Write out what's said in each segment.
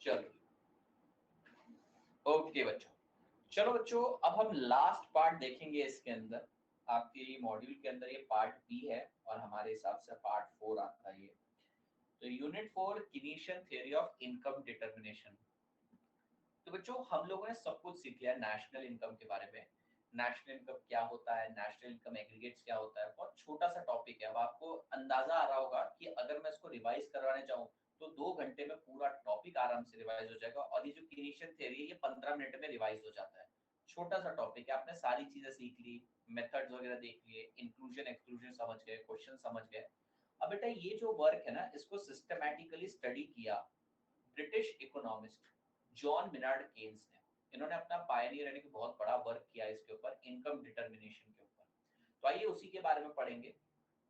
चलो ओके बच्चों, चलो बच्चों अब हम लास्ट पार्ट देखेंगे इसके अंदर। आपके मॉड्यूल के अंदर ये पार्ट बी है और हमारे हिसाब से पार्ट 4 आता है ये। तो unit 4 Keynesian theory of income determination. तो बच्चों हम लोगों ने सब कुछ सीख लिया नेशनल इनकम के बारे में। नेशनल इनकम क्या होता है, नेशनल इनकम एग्रीगेट्स क्या होता है, बहुत छोटा सा टॉपिक है। अब आपको अंदाजा आ रहा होगा कि अगर मैं इसको रिवाइज करवाने चाहूँ तो 2 घंटे में पूरा टॉपिक आराम से रिवाइज हो जाएगा, और ये जो किनीशियन थ्योरी है ये 15 मिनट में रिवाइज हो जाता है। छोटा सा टॉपिक है, आपने सारी चीजें सीख ली, मेथड्स वगैरह देख लिए, इंक्लूजन एक्सक्लूजन समझ गए, क्वेश्चन समझ गए। अब बेटा ये जो वर्क है ना, इसको सिस्टमैटिकली स्टडी किया British economist John Maynard Keynes ने। इन्होंने अपना पायनियर यानी कि बहुत बड़ा वर्क किया इसके ऊपर, इनकम डिटर्मिनेशन के ऊपर। तो आइए उसी के बारे में पढ़ेंगे।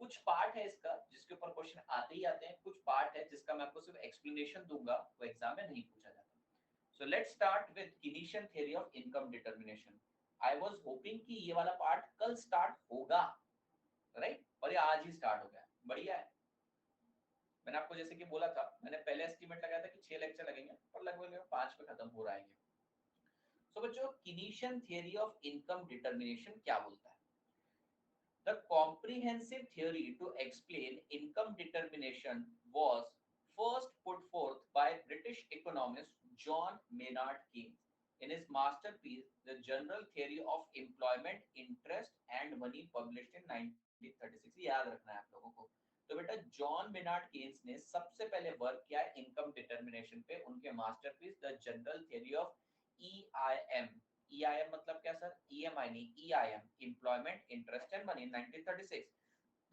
कुछ पार्ट है इसका जिसके ऊपर क्वेश्चन आते ही आते हैं, कुछ पार्ट है जिसका मैं आपको सिर्फ एक्सप्लेनेशन दूंगा, वो एग्जाम में नहीं पूछा जाता। So let's start with Keynesian theory of income determination. I was hoping कि ये वाला पार्ट कल स्टार्ट होगा, राइट, और ये आज ही स्टार्ट हो गया। बढ़िया है। मैंने आपको जैसे कि बोला था, मैंने पहले एस्टीमेट लगाया था कि 6 लेक्चर लगेंगे, पर लगभग 5 पे खत्म हो रहा है ये। सो बच्चों Keynesian theory of income determination क्या बोलता है? The comprehensive theory to explain income determination was first put forth by British economist John Maynard Keynes in his masterpiece the general theory of employment interest and money published in 1936। याद रखना है आप लोगों को। तो बेटा जॉन मेनार्ड केन्स ने सबसे पहले वर्क किया है इनकम डिटर्मिनेशन पे, उनके masterpiece the general theory of EIM. EIM मतलब क्या सर? ईएमआई नहीं, EIM, employment interest and money, 1936।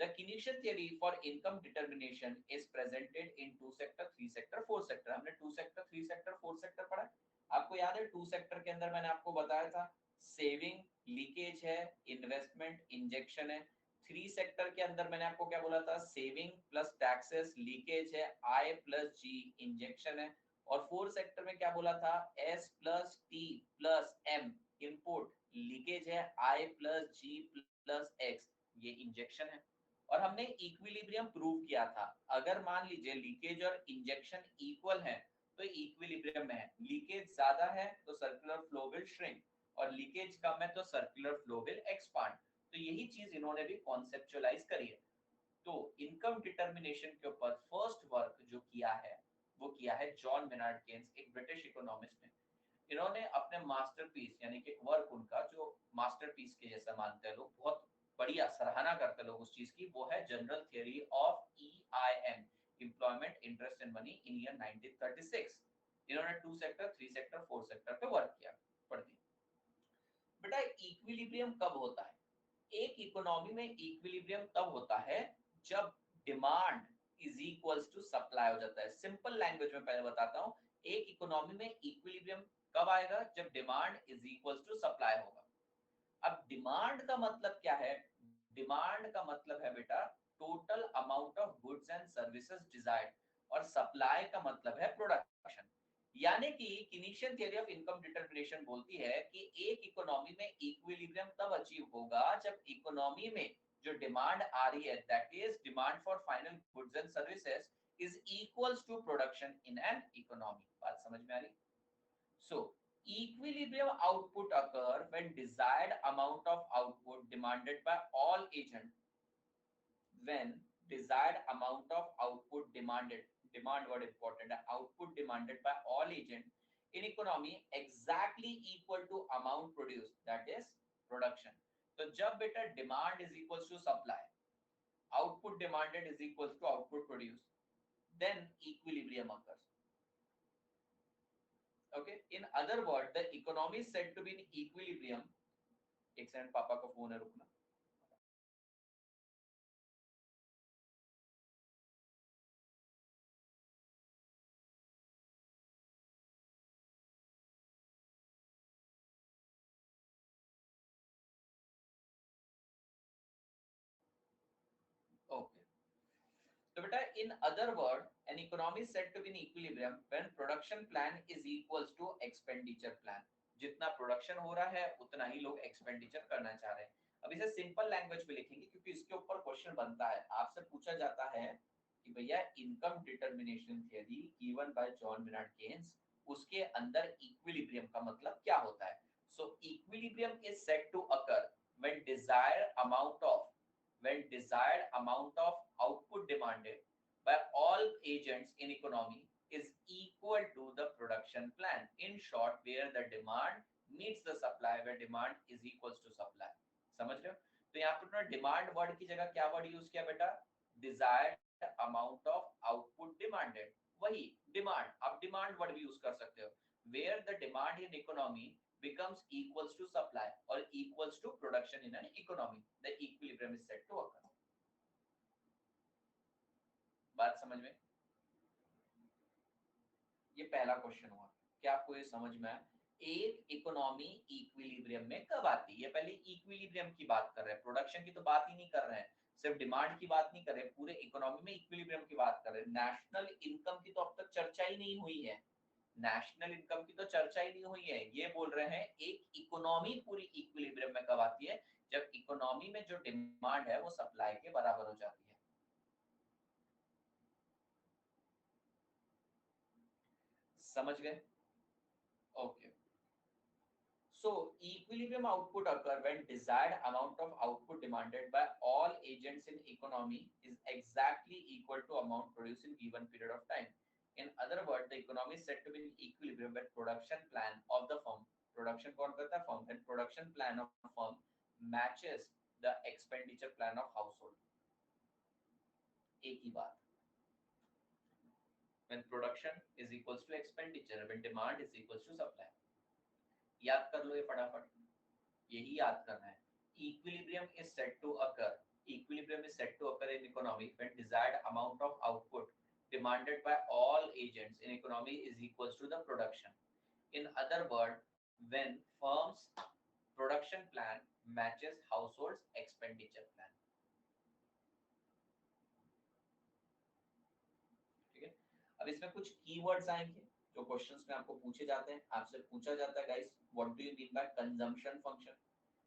The Keynesian theory for income determination is presented in two sector, three sector, four sector। हमने two sector, three sector, four sector पढ़ा। आपको याद है two sector के अंदर मैंने आपको बताया था सेविंग लीकेज है, इन्वेस्टमेंट इंजेक्शन है। थ्री सेक्टर के अंदर मैंने आपको क्या बोला था? सेविंग प्लस टैक्सेस लीकेज है, आई प्लस जी इंजेक्शन है। और फोर सेक्टर में क्या बोला था? S plus T plus M input leakage है, I plus G plus X ये इंजेक्शन है। और हमने इक्विलिब्रियम प्रूव किया था। अगर मान लीजिए लीकेज और इंजेक्शन इक्वल है तो इक्विलिब्रियम में है। लीकेज ज्यादा है तो सर्कुलर फ्लो विल श्रिंक, और लीकेज कम है तो सर्कुलर फ्लो विल एक्सपांड। तो यही चीज इन्होंने भी कॉन्सेप्चुअलाइज करी है। तो इनकम डिटर्मिनेशन के ऊपर फर्स्ट वर्क जो किया है वो किया है जॉन मेनार्ड केन्स, एक ब्रिटिश इकोनॉमिस्ट ने। इन्होंने अपने मास्टरपीस यानी कि वर्क उनका जो मास्टरपीस के जैसा मानते हैं लोग, बहुत बढ़िया सराहना करते हैं लोग उस चीज की, वो है general theory of EIM, employment interest and money in year 1936। इन्होंने two sector, three sector, four sector पे वर्क किया। पढ़ती बेटा इक्विलिब्रियम कब होता है? एक इकोनॉमी में इक्विलिब्रियम तब होता है जब demand is equals to supply हो जाता है। सिंपल लैंग्वेज में पहले बताता हूं, एक इकोनॉमी में इक्विलिब्रियम कब आएगा? जब demand is equals to supply होगा। अब डिमांड का मतलब क्या है? डिमांड का मतलब है बेटा total amount of goods and services desired, और सप्लाई का मतलब है प्रोडक्शन। यानी कि किनीशियन थ्योरी ऑफ इनकम डिटर्मिनेशन बोलती है कि एक इकोनॉमी में इक्विलिब्रियम तब अचीव होगा जब इकोनॉमी में जो डिमांड आ रही है, that is demand for final goods and services, is equals to production in an economy. बात समझ में आ रही? So, equilibrium output occur when desired amount of output demanded by all agents, when desired amount of output demanded, demand word important, output demanded by all agents in economy exactly equal to amount produced, that is production. तो जब बेटा demand is equals to supply, output demanded is equals to output produced, then equilibrium occurs. Okay, in other words, the economy is said to be in equilibrium। एक second, पापा का phone है, रुकना। Okay, तो बेटा in other word an economy is said to be in equilibrium when production plan is equals to expenditure plan। जितना production हो रहा है उतना ही लोग एक्सपेंडिचर करना चाह रहे हैं। अब इसे सिंपल लैंग्वेज में लिखेंगे क्योंकि इसके ऊपर क्वेश्चन बनता है, आपसे पूछा जाता है कि भैया income determination theory given by John Maynard Keynes उसके अंदर इक्विलिब्रियम का मतलब क्या होता है? So equilibrium is said to occur when desired amount of output demanded by all agents in economy is equal to the production plan. In short, where the demand meets the supply, where demand is equals to supply. समझ रहे हो? तो यहाँ पर उन्होंने demand word की जगह क्या वर्ड यूज किया बेटा? Desired amount of output demanded. वही डिमांड, आप डिमांड वर्ड भी यूज कर सकते हो। Where the demand in economy becomes equals to supply or equals to production in an economy, the equilibrium is set to occur. बात समझ में? ये पहला क्वेश्चन हुआ। क्या आपको ये समझ में आया? एक इकोनॉमी इक्विलिब्रियम में कब आती है? ये पहले इक्विलिब्रियम की बात कर रहे हैं, प्रोडक्शन की तो बात ही नहीं कर रहे हैं, सिर्फ डिमांड की बात नहीं कर रहे, पूरे इकोनॉमी में इक्विलिब्रियम की बात कर रहे हैं। नेशनल इनकम की तो अब तक चर्चा ही नहीं हुई है, नेशनल इनकम की तो चर्चा ही नहीं हुई है। ये बोल रहे हैं एक इकोनॉमी पूरी इक्विलिब्रियम में कब आती है? जब इकोनॉमी में जो डिमांड है वो सप्लाई के बराबर हो जाती है। समझ गए? Okay. So equilibrium output occur when desired amount of output demanded by all agents in economy is exactly equal to amount produced in given period of time. In other words, the economy is said to be in equilibrium when production plan of the firm, production कौन करता है? Firm, when production plan of firm matches the expenditure plan of household. एक ही बात, when production is equals to expenditure, when demand is equals to supply. याद कर लो ये फटाफट, यही याद करना है। Equilibrium is said to occur. Equilibrium is said to occur in economy when desired amount of output demanded by all agents in economy is equals to the production. In other words, when firms production plan matches households expenditure plan. ठीक है, अब इसमें कुछ keywords आएंगे जो questions में आपको पूछे जाते हैं। आपसे पूछा जाता है guys, what do you mean by consumption function?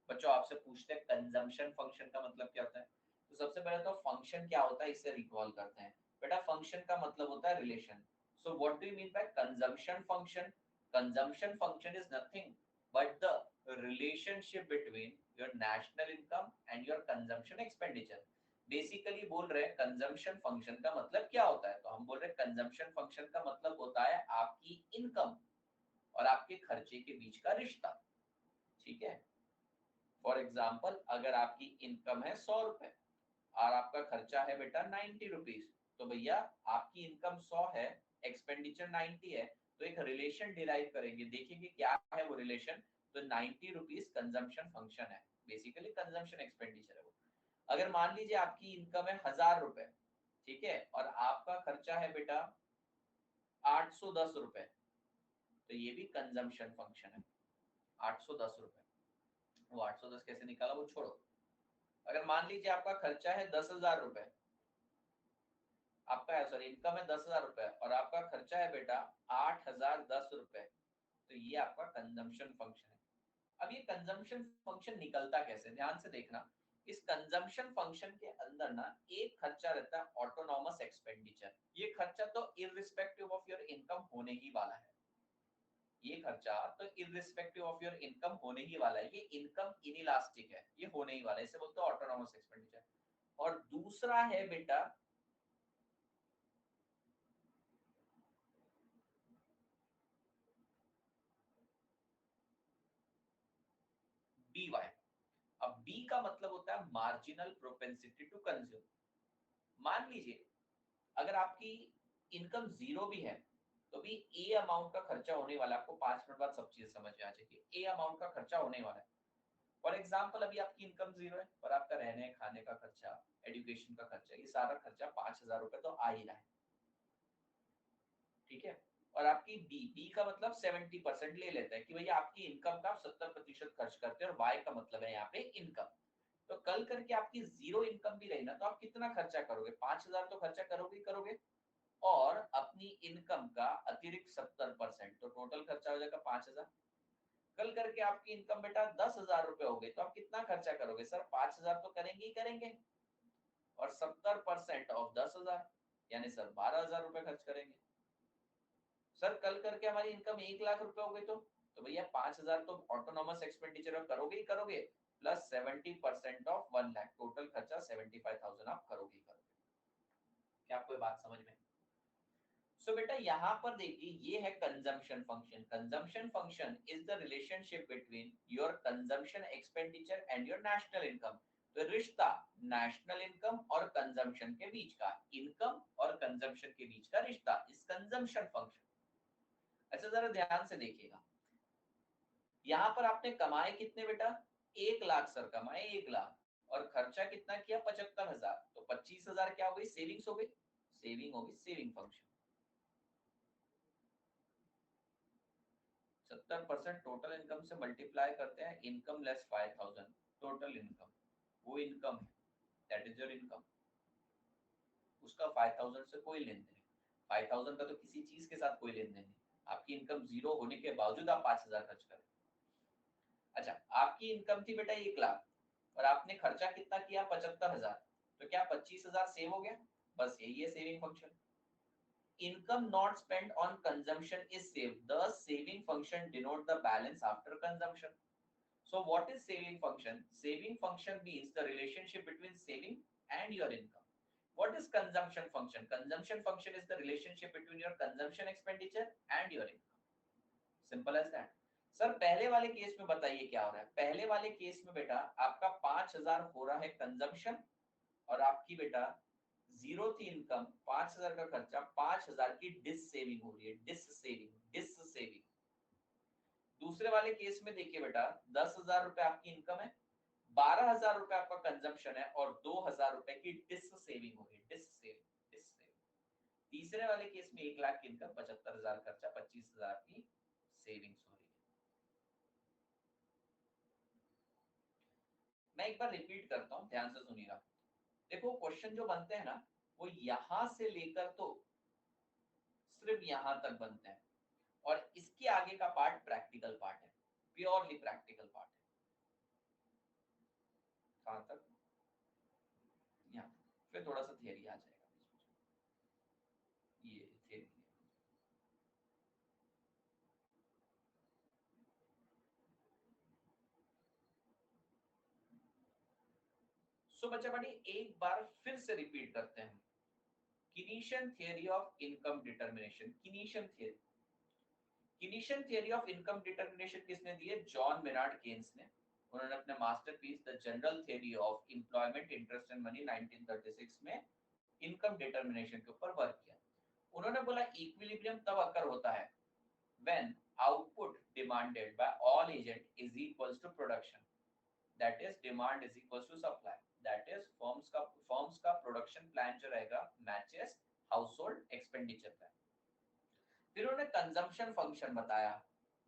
बच्चों आपसे पूछते हैं कंजम्पशन फंक्शन का मतलब क्या होता है? तो सबसे पहले तो फंक्शन क्या होता है इससे रिकॉल करते हैं। बेटा फंक्शन का मतलब होता है relation. So what do you mean by consumption function? Consumption function is nothing but the relationship between your national income and your consumption expenditure. Basically बोल रहे हैं कंजम्पशन फंक्शन का मतलब क्या होता है, तो हम बोल रहे हैं कंजम्पशन फंक्शन का मतलब होता है आपकी इनकम और आपके खर्चे के बीच का रिश्ता। ठीक है, फॉर एग्जाम्पल अगर आपकी इनकम है 100 रुपए और आपका खर्चा है बेटा 90 रुपीज, तो भैया आपकी इनकम 100 है, एक्सपेंडिचर 90 है, तो एक रिलेशन डिराइव करेंगे, देखेंगे क्या है वो रिलेशन। तो 90 रुपीज कंजम्पशन फंक्शन है, बेसिकली कंजम्पशन एक्सपेंडिचर है वो। अगर मान लीजिए आपकी इनकम है 1000 रुपए, ठीक है, और आपका खर्चा है बेटा 810 रुपए, तो ये भी कंजम्पशन फंक्शन है। 810 रुपए, वो 810 कैसे निकाला वो छोड़ो। अगर मान लीजिए आपका खर्चा है 10,000 रुपए, आपका सॉरी इनकम है 10,000 रुपए और आपका खर्चा है बेटा 8,010 रुपए, तो ये आपका कंजम्पशन फंक्शन है। अब ये कंजम्पशन फंक्शन निकलता कैसे, ध्यान से देखना। इस कंजम्पशन फंक्शन के अंदर ना एक खर्चा रहता है ऑटोनॉमस एक्सपेंडिचर। ये खर्चा तो इररिस्पेक्टिव ऑफ योर इनकम होने ही वाला है, ये खर्चा तो इररिस्पेक्टिव ऑफ योर इनकम होने ही वाला है। ये इनकम इनइलास्टिक है, ये होने ही वाला है, इसे बोलते हैं ऑटोनॉमस एक्सपेंडिचर। और दूसरा है बेटा बी वाई। अब बी का मतलब होता है मार्जिनल प्रोपेंसिटी टू कंज्यूम। मान लीजिए अगर आपकी इनकम 0 भी है तो भी ए अमाउंट का खर्चा होने वाला है। आपको 5 मिनट बाद सब चीजें समझ में आ जाएगी। ए अमाउंट का खर्चा होने वाला है। फॉर एग्जाम्पल अभी आपकी इनकम 0 है पर आपका रहने खाने का खर्चा, एजुकेशन का खर्चा, ये सारा खर्चा 5,000 रुपए तो आ ही रहा है। ठीक है, और आपकी बी का मतलब 70% ले लेता है कि भैया आपकी इनकम का 70% खर्च करते हैं, और वाई का मतलब है यहाँ पे इनकम। तो कल करके आपकी 0 इनकम भी रही ना तो आप कितना खर्चा करोगे? 5,000 तो खर्चा करोगे ही करोगे, और अपनी इनकम का अतिरिक्त 70%, तो टोटल खर्चा हो जाएगा 5,000। कल करके आपकी इनकम बेटा 10,000 रुपए हो गई तो आप कितना खर्चा करोगे? सर 5,000 तो करेंगे ही करेंगे, और 70% ऑफ 10,000 यानी सर 12,000 रुपए खर्च करेंगे। सर कल करके हमारी इनकम 1 लाख रुपए हो गई तो भैया 5,000 तो ऑटोनॉमस एक्सपेंडिचर करोगे ही करोगे, प्लस 70% ऑफ 1 लाख, टोटल खर्चा 75,000 आप करोगे ही करोगे। क्या आपको ये बात समझ में? सो बेटा यहाँ पर देखिए ये है consumption function. Consumption function is the relationship between your consumption expenditure and your national income. तो रिश्ता नेशनल इनकम और कंजम्पशन के बीच का, इनकम और कंजम्पशन के बीच का रिश्ता इस कंजम्पशन फंक्शन। अच्छा जरा ध्यान से देखिएगा, यहाँ पर आपने कमाए कितने बेटा? 1 लाख सर, कमाए 1 लाख और खर्चा कितना किया? 75,000। तो 25,000 क्या हो गई? सेविंग्स हो गई। सेविंग होगी, सेविंग फंक्शन। 70% टोटल इनकम से मल्टीप्लाई करते हैं, इनकम लेस 5,000 टोटल इनकम, वो इनकम है, दैट इज योर इनकम। उसका 5,000 से कोई लेन देन नहीं, 5,000 का तो किसी चीज के साथ कोई लेन देन नहीं। आपकी इनकम 0 होने के बावजूद आप 5,000 खर्च करें। अच्छा आपकी इनकम थी बेटा 1 लाख और आपने खर्चा कितना किया? 75,000। तो क्या 25,000 सेव हो गया? बस यही है saving function. Income not spent on consumption is saved. The saving function denote the balance after consumption. So what is saving function? Saving function means the relationship between saving and your income. What is consumption function? Consumption function is the relationship between your consumption expenditure and your income. Simple as that. Sir पहले वाले case में बताइए क्या हो रहा है? पहले वाले केस में बेटा आपका 5,000 हो रहा है कंजम्पशन और आपकी बेटा 0 थी इनकम, 5,000 का खर्चा, 5,000 की डिस सेविंग हो रही है, डिस सेविंग। दूसरे वाले केस में देखिए बेटा 10,000 रुपए आपकी इनकम है, 12,000 रुपए आपका कंजम्पशन है और 2,000 रुपए की डिस सेविंग हो रही है, डिस सेविंग। तीसरे वाले केस में 1 लाख की इनकम, 75,000 खर्चा, 25,000 की सेविंग्स हो रही है। मैं एक बार रिपीट करता हूं, ध्यान से सुनिएगा। देखो क्वेश्चन जो बनते हैं ना वो यहां से लेकर तो सिर्फ यहां तक बनते हैं और इसके आगे का पार्ट प्रैक्टिकल पार्ट है, प्योरली प्रैक्टिकल पार्ट है। कहां तक? यहाँ फिर थोड़ा सा थियरी आ जाएगा, ये थियरी। सो बच्चा पार्टी एक बार फिर से रिपीट करते हैं। Keynesian theory of income determination. Keynesian theory of income determination किसने दी है? जॉन मेनार्ड केन्स ने। उन्होंने अपने masterpiece the general theory of employment, interest and money 1936 में इनकम डिटर्मिनेशन के ऊपर वर्क किया। उन्होंने बोला इक्विलिब्रियम तब अकर होता है when output demanded by all agent is equals to production, that is demand is equals to supply, that is firms का प्रोडक्शन प्लान जो रहेगा मैचेस हाउसहोल्ड एक्सपेंडिचर प्लान। फिर उन्होंने कंजम्पशन फंक्शन बताया।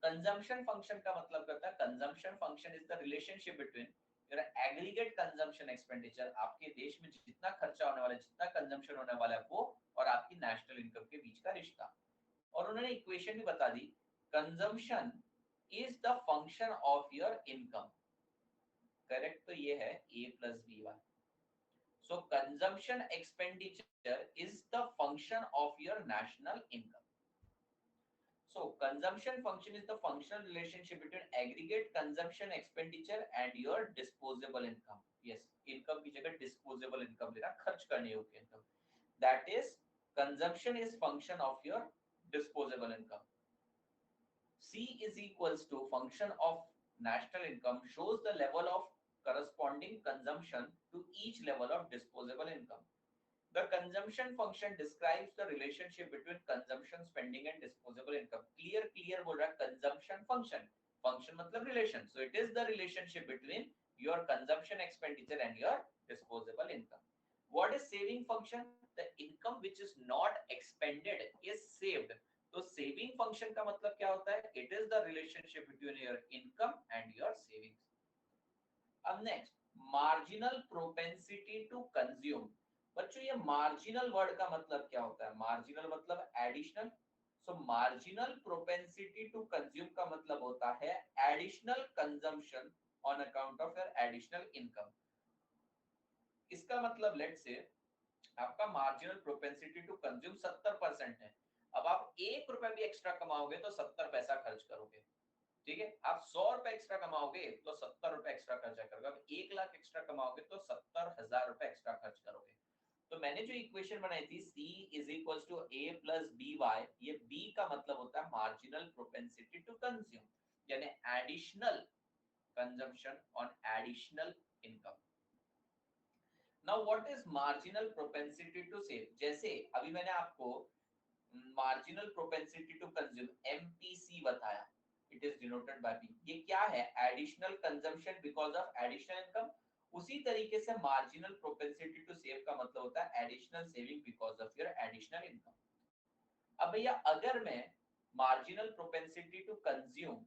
कंजम्पशन फंक्शन का मतलब करता है consumption function is the relationship between your aggregate consumption expenditure, आपके देश में जितना खर्चा होने वाला है, जितना कंजम्पशन होने वाला है वो, और आपकी नेशनल इनकम के बीच का रिश्ता। और उन्होंने इक्वेशन भी बता दी, consumption is the function of your income. Correct तो ये है a plus b1। So consumption expenditure is the function of your national income. So consumption function is the functional relationship between aggregate consumption expenditure and your disposable income. Yes, income की जगह disposable income लेना, खर्च करने योग्य income. That is consumption is function of your disposable income. C is equals to function of national income shows the level of corresponding consumption to each level of disposable income. The consumption function describes the relationship between consumption, spending and disposable income. Clear बोल रहा है consumption function. Function मतलब relation. So it is the relationship between your consumption expenditure and your disposable income. What is saving function? The income which is not expended is saved. तो saving function का मतलब क्या होता है? It is the relationship between your income and your savings. अब next, marginal propensity to consume. बच्चों ये marginal word का मतलब क्या होता है? मार्जिनल मतलब additional. So marginal propensity to consume का मतलब होता है additional consumption on account of your additional income. इसका मतलब लेट्स से आपका मार्जिनल प्रोपेंसिटी टू कंज्यूम 70% है अब आप 1 रुपए भी एक्स्ट्रा कमाओगे तो 70 पैसा खर्च करोगे, ठीक है। आप 100 रुपए एक्स्ट्रा कमाओगे तो 70 रुपए एक्स्ट्रा खर्चा करोगे। अब 1 लाख एक्स्ट्रा कमाओगे तो 70,000 रुपए एक्स्ट्रा खर्च करोगे। तो मैंने जो इक्वेशन बनाई थी C is equal to A plus B Y, ये B का मतलब होता है मार्जिनल प्रोपेंसिटी टू कंज्यूम, यानी additional consumption on additional income. Now what is marginal propensity to save? जैसे अभी मैंने आपको marginal propensity to consume MPC बताया, it is denoted by P। ये क्या है? Additional consumption because of additional income. उसी तरीके से मार्जिनल प्रोपेंसिटी टू सेव का मतलब होता है additional saving because of your additional income. अब भैया अगर मैं मार्जिनल प्रोपेंसिटी टू कंज्यूम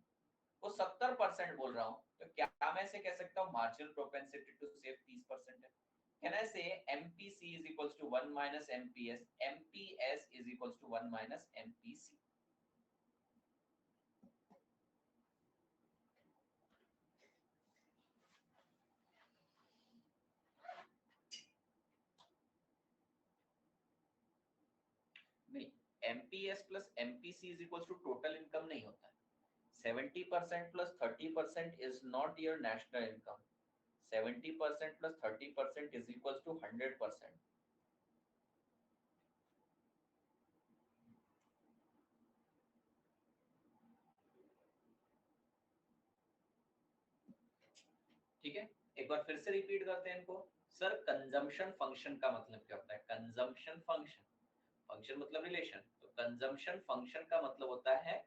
को 70% बोल रहा हूं, तो क्या मैं ऐसे कह सकता हूं मार्जिनल प्रोपेंसिटी टू सेव 30% है? Can I say MPC is equals to 1 minus MPS? MPS is equals to 1 minus MPC. नहीं, MPS plus MPC is equals to total income नहीं होता है। 70% plus 30% is not your national income. 70% plus 30% is equals to 100%. ठीक है, एक बार फिर से repeat करते हैं इनको। सर कंजम्पशन फंक्शन का मतलब क्या होता है? कंजम्पशन फंक्शन, फंक्शन मतलब रिलेशन, तो कंजम्पशन फंक्शन का मतलब होता है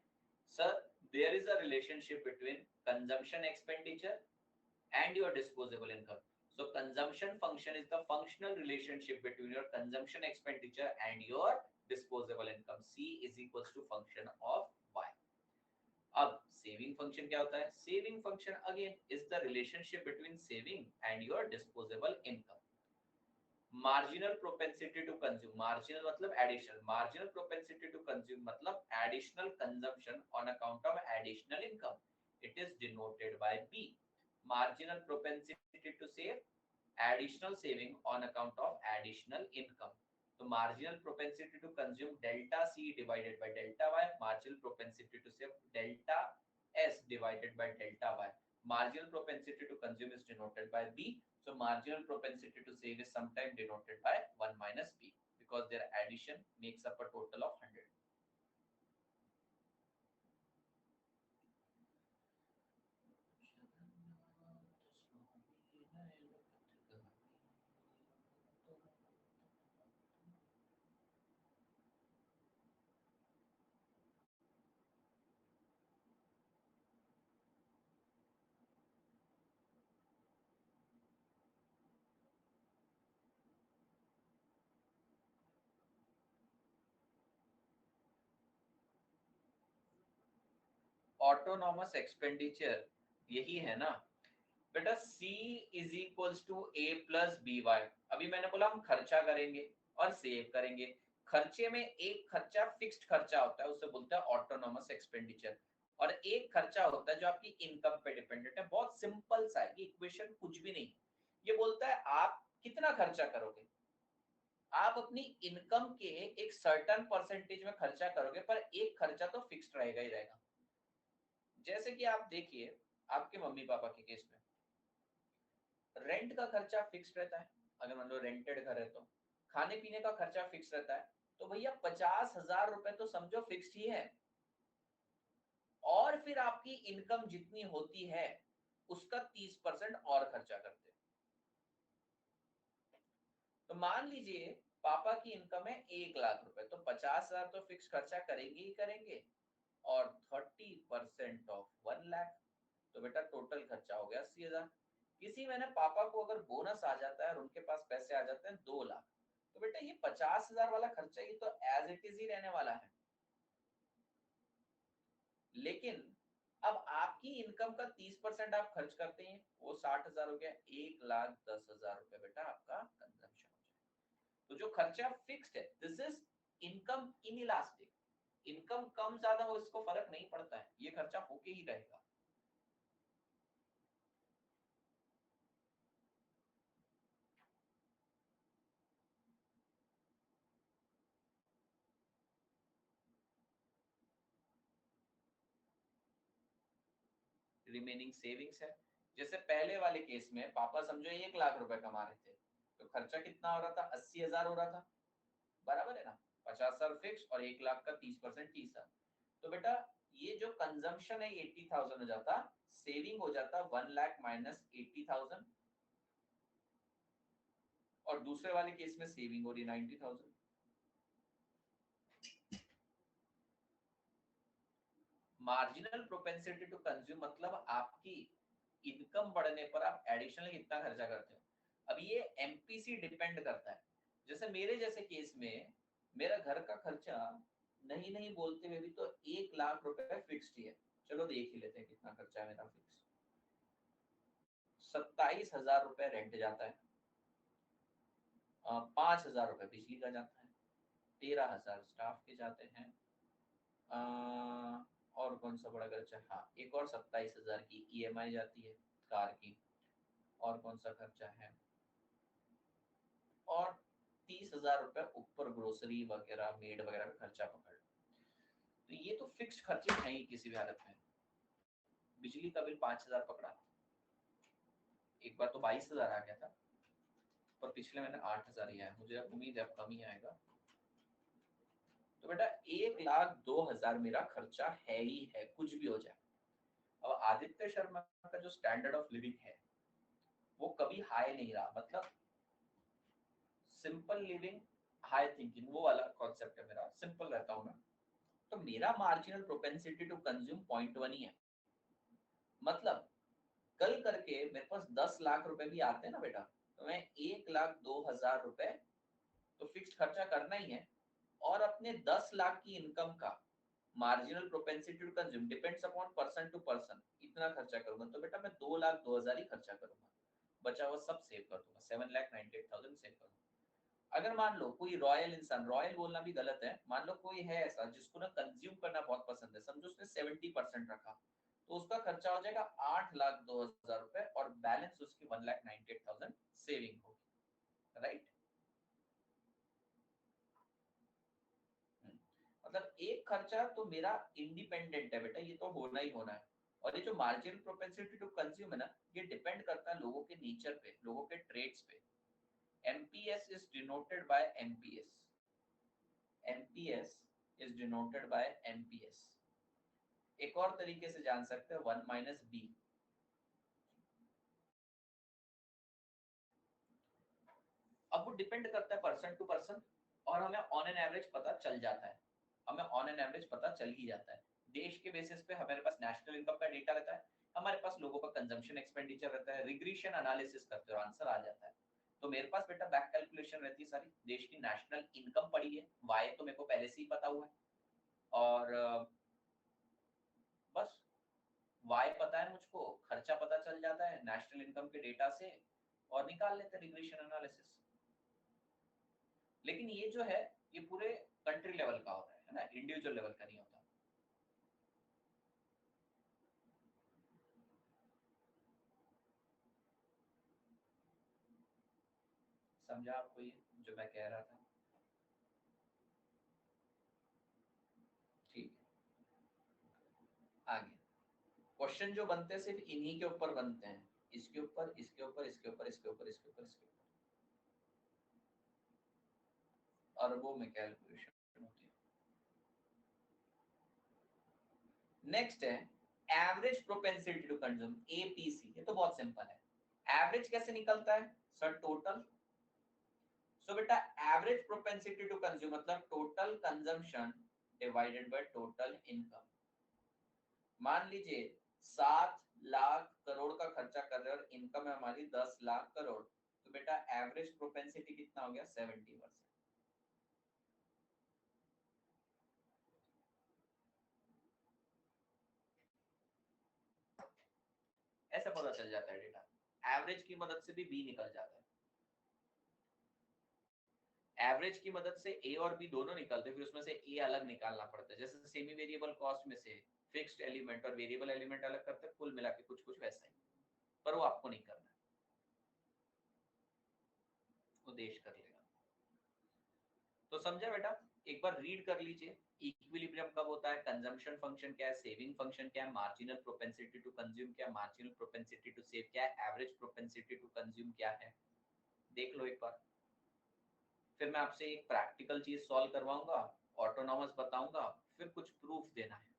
sir there is a relationship between consumption expenditure and your disposable income. So consumption function is the functional relationship between your consumption expenditure and your disposable income. C is equals to function of Y. अब saving function क्या होता है? Saving function again is the relationship between saving and your disposable income. Marginal propensity to consume, marginal मतलब additional, marginal propensity to consume मतलब additional consumption on account of additional income, it is denoted by B. Marginal propensity to save, additional saving on account of additional income. तो marginal propensity to consume delta C divided by delta Y, marginal propensity to save delta S divided by delta Y. Marginal propensity to consume is denoted by B. So marginal propensity to save is sometimes denoted by 1 minus B because their addition makes up a total of 100. Autonomous expenditure यही है ना बेटा, C is equals to A plus B Y. अभी मैंने बोला हम खर्चा करेंगे और सेव करेंगे। खर्चे में एक खर्चा फिक्स्ड खर्चा होता है, उसे बोलते हैं ऑटोनॉमस एक्सपेंडिचर, और एक खर्चा होता है जो आपकी इनकम पे डिपेंडेंट है। बहुत सिंपल सा है, ये इक्वेशन कुछ भी नहीं। ये बोलता है आप कितना खर्चा करोगे, आप अपनी इनकम के एक सर्टेन परसेंटेज में खर्चा करोगे, पर एक खर्चा तो फिक्स्ड रहेगा ही रहेगा। जैसे कि आप देखिए आपके मम्मी पापा के केस में रेंट का खर्चा फिक्स रहता है, अगर मान लो रेंटेड घर है तो खाने पीने का खर्चा फिक्स रहता है, तो भैया 50,000 रुपए तो समझो फिक्स्ड ही है। और फिर आपकी इनकम जितनी होती है उसका 30% और खर्चा करते हैं। तो मान लीजिए पापा की इनकम है 1 लाख रुपए, तो 50,000 तो फिक्स खर्चा करेंगे ही करेंगे, और 30% ऑफ 1 लाख, तो बेटा टोटल खर्चा हो गया 80,000। किसी महीने पापा को अगर बोनस आ जाता है और उनके पास पैसे आ जाते हैं 2 लाख, तो बेटा ये 50,000 वाला खर्चा ये तो एज इट इज ही रहने वाला है। लेकिन अब आपकी इनकम का 30% आप खर्च करते हैं, वो 60,000 हो गया, 1,10,000 रुपए बेटा आपका कंजम्पशन हो जाए। तो जो खर्चा फिक्स्ड है this is income inelastic. Income कम ज्यादा हो इसको फर्क नहीं पड़ता है, ये खर्चा होके ही रहेगा। रिमेनिंग सेविंग्स है। जैसे पहले वाले केस में पापा समझो 1 लाख रुपए कमा रहे थे, तो खर्चा कितना हो रहा था? 80,000 हो रहा था, बराबर है ना? 50,000 फिक्स और 1 लाख का 30% 30,000। तो बेटा ये जो कंजम्पशन है 80,000 हो जाता, सेविंग हो जाता 1 लाख माइनस 80,000, और दूसरे वाले केस में सेविंग हो रही 90,000। मार्जिनल प्रोपेंसिटी टू कंज्यूम मतलब आपकी इनकम बढ़ने पर आप एडिशनल कितना खर्चा करते हो। अब ये एमपीसी डिपेंड करता है। जैसे मेरे जैसे केस में मेरा घर का खर्चा नहीं नहीं बोलते हुए भी तो 1 लाख रुपए फिक्स्ड ही है। चलो देख ही लेते हैं कितना खर्चा है मेरा फिक्स। 27,000 रुपए रेंट जाता है, 5,000 रुपए बिजली का जाता है, 13,000 स्टाफ के जाते हैं, और कौन सा बड़ा खर्चा? हाँ, एक और 27,000 की ईएमआई जाती है कार की। और कौन सा खर्चा है? और 30,000 रुपए ऊपर ग्रोसरी वगैरह मेड वगैरह का खर्चा पकड़ लो। तो ये तो फिक्स्ड खर्चे हैं ही किसी भी हालत में। बिजली का बिल 5,000 पकड़ा, एक बार तो 22,000 आ गया था, पर पिछले महीने 8,000 ही आया। मुझे उम्मीद है अब कम ही आएगा। तो बेटा 1,02,000 मेरा खर्चा है ही है, कुछ भी हो जाए। अब आदित्य शर्मा का जो स्टैंडर्ड ऑफ लिविंग है वो कभी हाई नहीं रहा, मतलब सिंपल लिविंग हाई थिंकिंग, वो वाला कॉन्सेप्ट है मेरा, सिंपल रहता हूं मैं। तो मेरा मार्जिनल प्रोपेंसिटी टू कंज्यूम 0.1 ही है। मतलब कल करके मेरे पास 10 लाख रुपए भी आते हैं ना बेटा, तो मैं 1,02,000 रुपए तो फिक्स्ड खर्चा करना ही है, और अपने 10 लाख की इनकम का marginal propensity to consume depends upon person to person, इतना खर्चा करूंगा। तो बेटा मैं 2,02,000 ही खर्चा करूंगा, बचा हुआ सब सेव कर दूंगा, 7,98,000 सेव करूंगा। अगर मान लो कोई रॉयल इंसान, रॉयल बोलना भी गलत है, मान लो कोई है ऐसा जिसको ना कंज्यूम करना बहुत पसंद है, समझो उसने 70% रखा, तो उसका खर्चा हो जाएगा 8,02,000 रुपए, और बैलेंस उसकी 1,98,000 सेविंग होगी, राइट? मतलब एक खर्चा तो मेरा इंडिपेंडेंट है बेटा, ये तो होना ही होना है। और ये जो मार्जिनल प्रोपेंसिटी टू कंज्यूम है ना, ये डिपेंड करता है लोगों के नेचर पे, लोगों के ट्रेड्स पे। MPS is denoted bye MPS, MPS is denoted bye MPS. एक और तरीके से जान सकते हैं 1 माइनस बी। अब वो डिपेंड करता है पर्सन टू पर्सन, और हमें ऑन एन एवरेज पता चल जाता है, हमें ऑन एन एवरेज पता चल ही जाता है। देश के बेसिस पे हमारे पास नेशनल इनकम का डेटा रहता है, हमारे पास लोगों का कंजम्पशन एक्सपेंडिचर रहता है, रिग्रेशन एनालिसिस करते हो आंसर आ जाता है। तो मेरे पास बेटा बैक कैलकुलेशन रहती है सारी, देश की नेशनल इनकम पड़ी है, वाई तो मेरे को पहले से ही पता हुआ है, और बस वाई पता है मुझको, खर्चा पता चल जाता है नेशनल इनकम के डेटा से, और निकाल लेते हैं रिग्रेशन एनालिसिस। लेकिन ये जो है ये पूरे कंट्री लेवल का होता है ना, इंडिविजुअल लेवल का नहीं होता। समझा आपको ये जो मैं कह रहा था? ठीक है, आगे क्वेश्चन जो बनते हैं सिर्फ इन्हीं के ऊपर बनते हैं, इसके ऊपर, इसके ऊपर, इसके ऊपर, इसके ऊपर, इसके ऊपर, इसके ऊपर, अरबों में कैलकुलेशन होती है। नेक्स्ट है average propensity to consume, APC. ये तो बहुत सिंपल है। एवरेज कैसे निकलता है सर? टोटल। सो बेटा एवरेज प्रोपेंसिटी टू कंज्यूम मतलब total consumption divided by total income. मान लीजिए 7 लाख करोड़ का खर्चा कर रहे हैं और इनकम है हमारी 10 लाख करोड़, तो बेटा एवरेज प्रोपेंसिटी कितना हो गया? 70%। ऐसा पता चल जाता है डेटा, एवरेज की मदद से भी बी निकल जाता है। एवरेज की मदद से ए और बी दोनों निकलते हैं, फिर उसमें से ए अलग निकालना पड़ता है। जैसे सेमी वेरिएबल कॉस्ट में से फिक्स्ड एलिमेंट और वेरिएबल एलिमेंट अलग करते हैं, कुल मिला के कुछ कुछ वैसा ही, पर वो आपको नहीं करना है, वो देश कर लेगा। तो समझा बेटा? एक बार रीड कर लीजिए। इक्विलिब्रियम कब होता है, कंजम्पशन फंक्शन क्या है, सेविंग फंक्शन क्या है, मार्जिनल प्रोपेंसिटी टू कंज्यूम क्या है, मार्जिनल प्रोपेंसिटी टू सेव क्या है, एवरेज प्रोपेंसिटी टू कंज्यूम क्या है, देख लो एक बार। फिर मैं आपसे एक प्रैक्टिकल चीज सॉल्व करवाऊंगा, ऑटोनॉमस बताऊंगा, फिर कुछ प्रूफ देना है।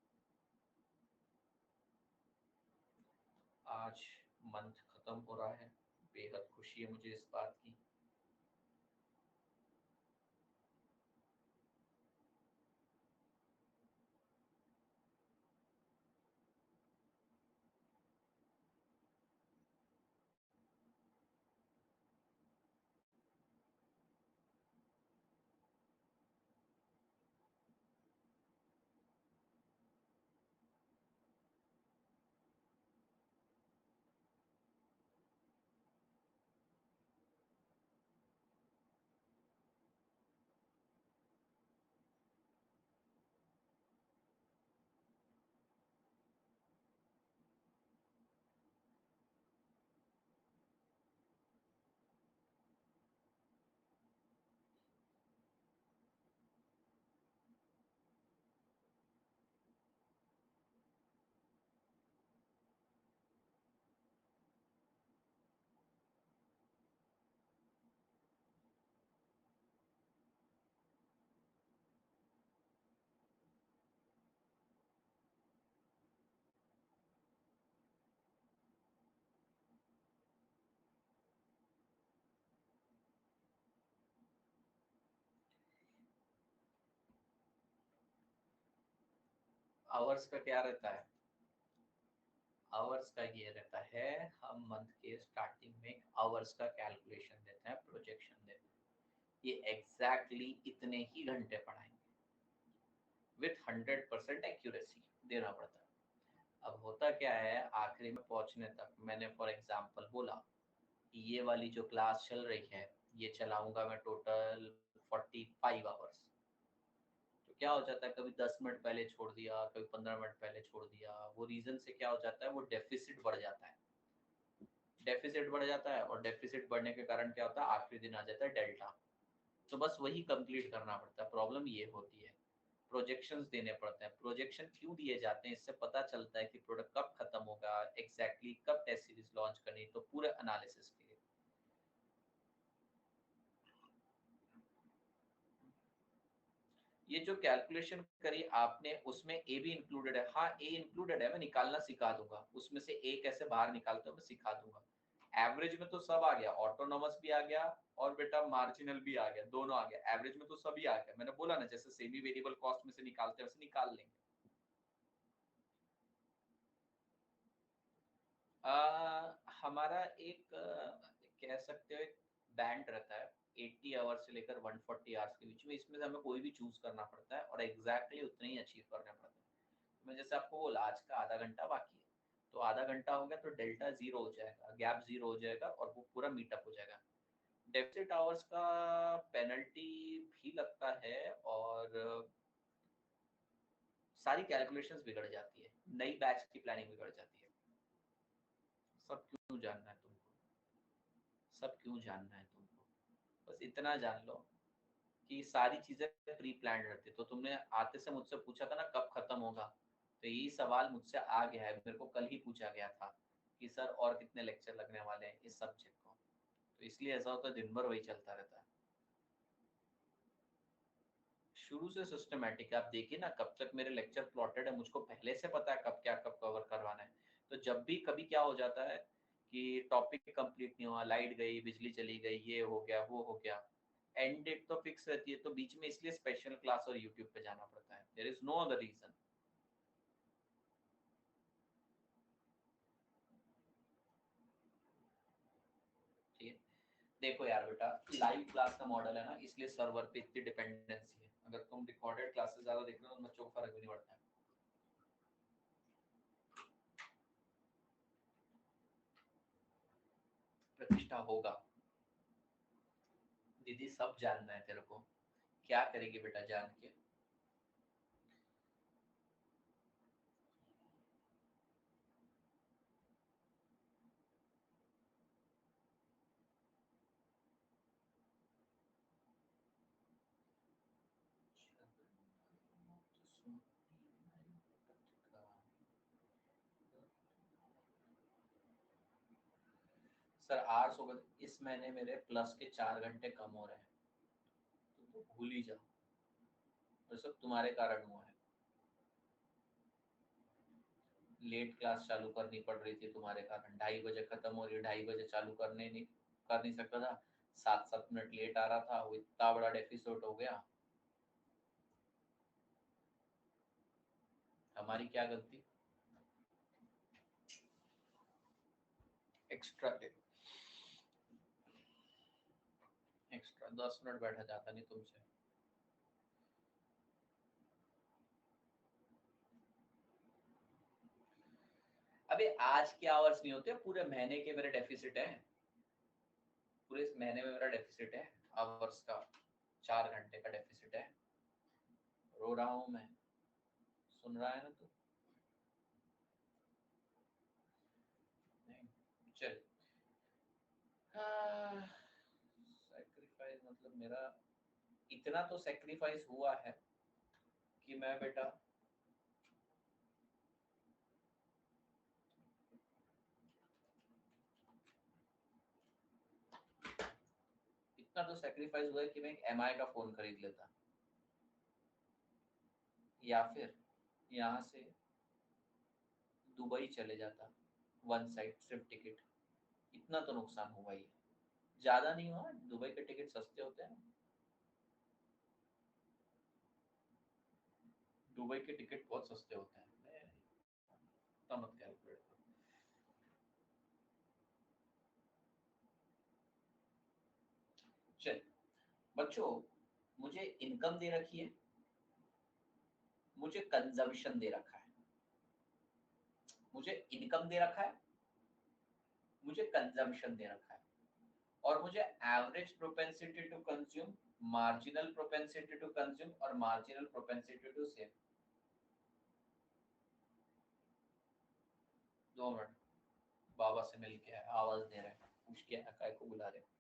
आज मंथ खत्म हो रहा है, बेहद खुशी है मुझे इस बात की। आवर्स का क्या रहता है, आवर्स का ये रहता है, हम मंथ के स्टार्टिंग में आवर्स का कैलकुलेशन देते हैं, प्रोजेक्शन देते हैं, ये एग्जैक्टली इतने ही घंटे पढ़ाएंगे विथ 100% एक्यूरेसी देना पड़ता है। अब होता क्या है, आखिरी में पहुंचने तक मैंने फॉर एग्जांपल बोला कि ये वाली जो क्लास चल रही है ये चलाऊंगा मैं टोटल 45 आवर्स। तो क्या हो जाता है, कभी 10 मिनट पहले छोड़ दिया, कभी 15 मिनट पहले छोड़ दिया, वो रीजन से क्या हो जाता है, वो डेफिसिट बढ़ जाता है। डेफिसिट बढ़ जाता है और डेफिसिट बढ़ने के कारण क्या होता है, आखिरी दिन आ जाता है डेल्टा। तो बस वही कंप्लीट करना पड़ता है। प्रॉब्लम ये होती है, प्रोजेक्शंस देने पड़ते हैं। प्रोजेक्शन क्यों दिए जाते हैं, इससे पता चलता है कि प्रोडक्ट कब खत्म होगा, एग्जैक्टली कब टेस्ट सीरीज लॉन्च करनी, तो पूरे एनालिसिस के लिए। ये जो कैलकुलेशन करी आपने उसमें ए भी इंक्लूडेड है, हाँ ए इंक्लूडेड है, मैं निकालना सिखा दूंगा, उसमें से ए कैसे बाहर निकालते हो मैं सिखा दूंगा। एवरेज में तो सब आ गया, ऑटोनोमस भी आ गया और बेटा मार्जिनल भी आ गया, दोनों आ गया। एवरेज में तो सभी आ गया, मैंने बोला ना जैसे सेमी वेरिएबल कॉस्ट में से निकालते हैं वैसे निकाल लेंगे। हमारा एक कह सकते हो एक बैंड रहता है 80 आवर्स से लेकर 140 आवर्स के बीच में, इसमें से हमें कोई भी चूज करना पड़ता है और एग्जैक्टली उतने ही अचीव करना पड़ता है। मैं जैसे आपको बोला आज का आधा घंटा बाकी है, तो आधा घंटा हो गया तो डेल्टा जीरो हो जाएगा, गैप जीरो हो जाएगा और वो पूरा मीटअप हो जाएगा। डेफिसिट आवर्स का पेनल्टी भी लगता है और सारी कैलकुलेशंस बिगड़ जाती है, नई बैच की प्लानिंग बिगड़ जाती है। सब क्यों जानना है तुमको, सब क्यों जानना है तुमको, बस इतना जान लो कि सारी चीजें प्री प्लान रहती। तो तुमने आते से मुझसे पूछा था ना कब खत्म होगा, तो यही सवाल मुझसे आ गया है, मेरे को कल ही पूछा गया था कि सर और कितने लेक्चर लगने वाले हैं इस सब्जेक्ट को। तो इसलिए ऐसा होता है दिन भर वही चलता रहता है। शुरू से सिस्टमेटिक आप देखिए ना, कब तक मेरे लेक्चर प्लॉटेड है, मुझको पहले से पता है कब क्या कब कवर करवाना है। तो जब भी कभी क्या हो जाता है कि टॉपिक कंप्लीट नहीं हुआ, लाइट गई, बिजली चली गई, ये हो गया वो हो गया, एंड डेट तो फिक्स रहती है, तो बीच में इसलिए स्पेशल क्लास और यूट्यूब पे जाना पड़ता है, there is no other reason. ठीक है, देखो यार बेटा, लाइव क्लास का मॉडल है ना, इसलिए सर्वर पे इतनी डिपेंडेंसी है। अगर तुम रिकॉर्डेड क्लासेस ज्यादा देख रहे हो तो बच्चों को फर्क भी नहीं पड़ता है। प्रतिष्ठा होगा दीदी, सब जानना है तेरे को, क्या करेगी बेटा जान के। सर आवर्स हो गए, इस महीने मेरे प्लस के 4 घंटे कम हो रहे हैं, तो भूल ही जाओ, और सब तुम्हारे कारण हुआ है। लेट क्लास चालू करनी पड़ रही थी तुम्हारे कारण, 2:30 बजे खत्म हो रही है, 2:30 बजे चालू कर नहीं सकता था, 7-7 मिनट लेट आ रहा था, वो इतना बड़ा डेफिसिट हो गया। हमारी क्या गलती? एक्स्ट्रा 10 मिनट बैठा जाता नहीं तुमसे। अबे आज के आवर्स नहीं होते, पूरे महीने के मेरे डेफिसिट है, पूरे इस महीने में मेरा डेफिसिट है आवर्स का, 4 घंटे का डेफिसिट है। रो रहा हूं मैं, सुन रहा है ना तू? नहीं, चल। सैक्रिफाइस मतलब मेरा इतना तो सैक्रिफाइस हुआ है कि मैं बेटा इतना तो सैक्रिफाइस हुआ है कि मैं एक एमआई का फोन खरीद लेता, या फिर यहाँ से दुबई चले जाता, वन साइड सिर्फ टिकट। इतना तो नुकसान हुआ ही है, ज्यादा नहीं हुआ, दुबई के टिकट सस्ते होते हैं, दुबई के टिकट बहुत सस्ते होते हैं, इतना मत कैलकुलेट करो। चल बच्चों, मुझे इनकम दे रखी है, मुझे कंजम्पशन दे रखा है, मुझे इनकम दे रखा है, मुझे कंजम्पशन दे रखा है, और मुझे average propensity to consume, marginal propensity to consume और marginal propensity to save. 2 minute, बाबा से मिल के आवाज दे रहे हैं, पूछ के काय को बुला रहे हैं।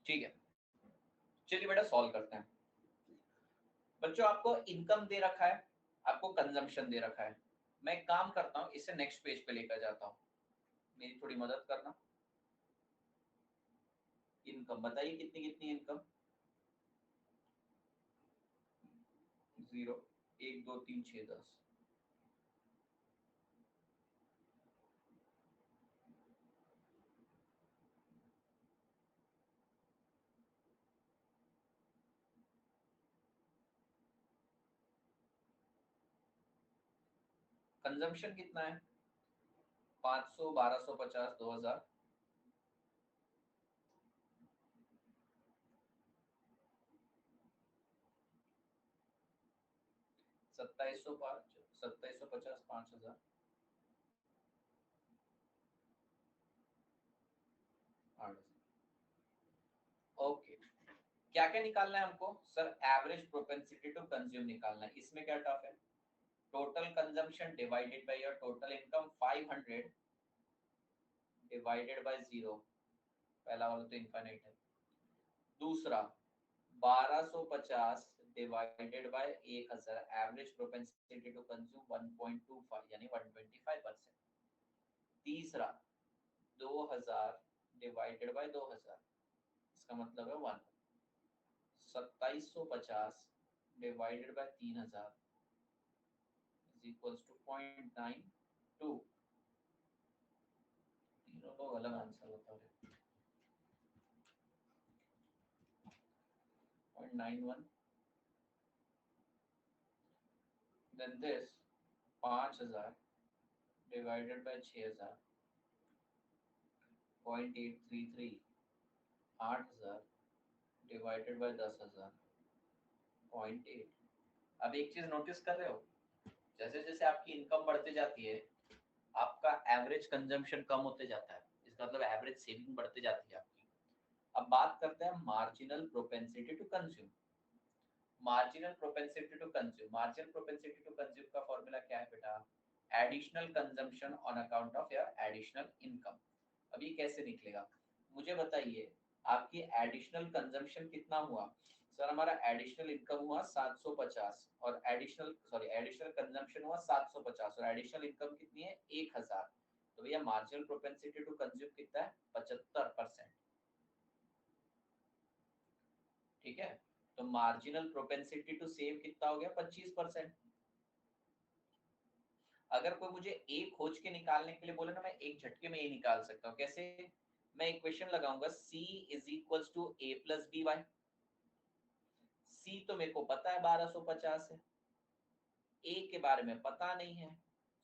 ठीक है, चलिए बेटा सॉल्व करते हैं। बच्चों आपको इनकम दे रखा है, आपको कंजम्पशन दे रखा है। मैं एक काम करता हूँ, इसे नेक्स्ट पेज पे लेकर जाता हूँ, मेरी थोड़ी मदद करना। इनकम बताइए कितनी कितनी इनकम? 0, 1, 2, 3, 6, 10। कंजम्पशन कितना है? 500, 1250, 2000। 2750, 2750, 5000, 8000। ओके, क्या क्या निकालना है हमको sir? Average propensity to consume निकालना है। इसमें क्या टफ है? Total consumption divided by your total income 500 divided by 0। पहला वाला तो इनफाइनाइट है। दूसरा 1250 divided by 1000, average propensity to consume 1.25 यानी 125%। तीसरा 2000 डिवाइडेड बाय 2000, इसका मतलब है 1। 2750 divided by 3000 is equals to 0.92। तीनों लोग अलग आंसर बता रहे। 0.91, then this 5000 divided by 6000, 0.833। 8000 divided by 10,000, 0.8। अब एक चीज नोटिस कर रहे हो, जैसे जैसे आपकी इनकम बढ़ती जाती है आपका एवरेज कंजम्पशन कम होते जाता है, इसका मतलब एवरेज सेविंग बढ़ती जाती है आपकी। अब बात करते हैं marginal propensity to consume. Marginal propensity to consume, marginal propensity to consume का फॉर्मूला क्या है बेटा? Additional consumption on account of your additional income. अब ये कैसे निकलेगा मुझे बताइए? आपकी एडिशनल कंजम्पशन कितना हुआ सर? हमारा एडिशनल इनकम हुआ 750 और एडिशनल कंजम्पशन हुआ 750 और एडिशनल इनकम कितनी है? 1000। तो भैया मार्जिनल प्रोपेंसिटी टू कंज्यूम कितना है? 75%। ठीक है, तो मार्जिनल प्रोपेंसिटी टू सेव कितना हो गया? 25%। अगर कोई मुझे ए खोज के निकालने के लिए बोले ना, मैं एक झटके में ए निकाल सकता हूँ। कैसे? मैं इक्वेशन लगाऊंगा C is equals to A plus B Y. C तो मेरे को पता है 1250 है, ए के बारे में पता नहीं है,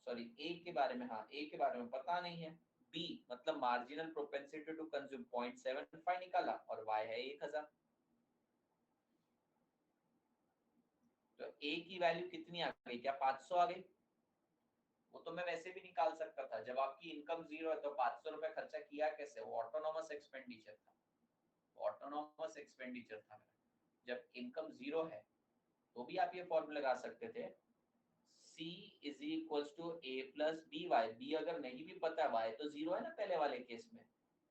सॉरी ए के बारे में, हाँ ए के बारे में पता नहीं है। बी मतलब मार्जिनल प्रोपेंसिटी टू कंज्यूम 0.75 निकाला और वाई है 1000। तो ए की वैल्यू कितनी आ गई? क्या 500 आ गई? वो तो मैं वैसे भी निकाल सकता था, जब आपकी इनकम 0 है तो 500 रुपए खर्चा किया कैसे? वो ऑटोनोमस एक्सपेंडिचर था, ऑटोनोमस एक्सपेंडिचर था मेरा। जब इनकम 0 है तो भी आप ये फॉर्मूला लगा सकते थे, C is equals to A plus B Y. B अगर नहीं भी पता है, वाई तो 0 है ना पहले वाले केस में,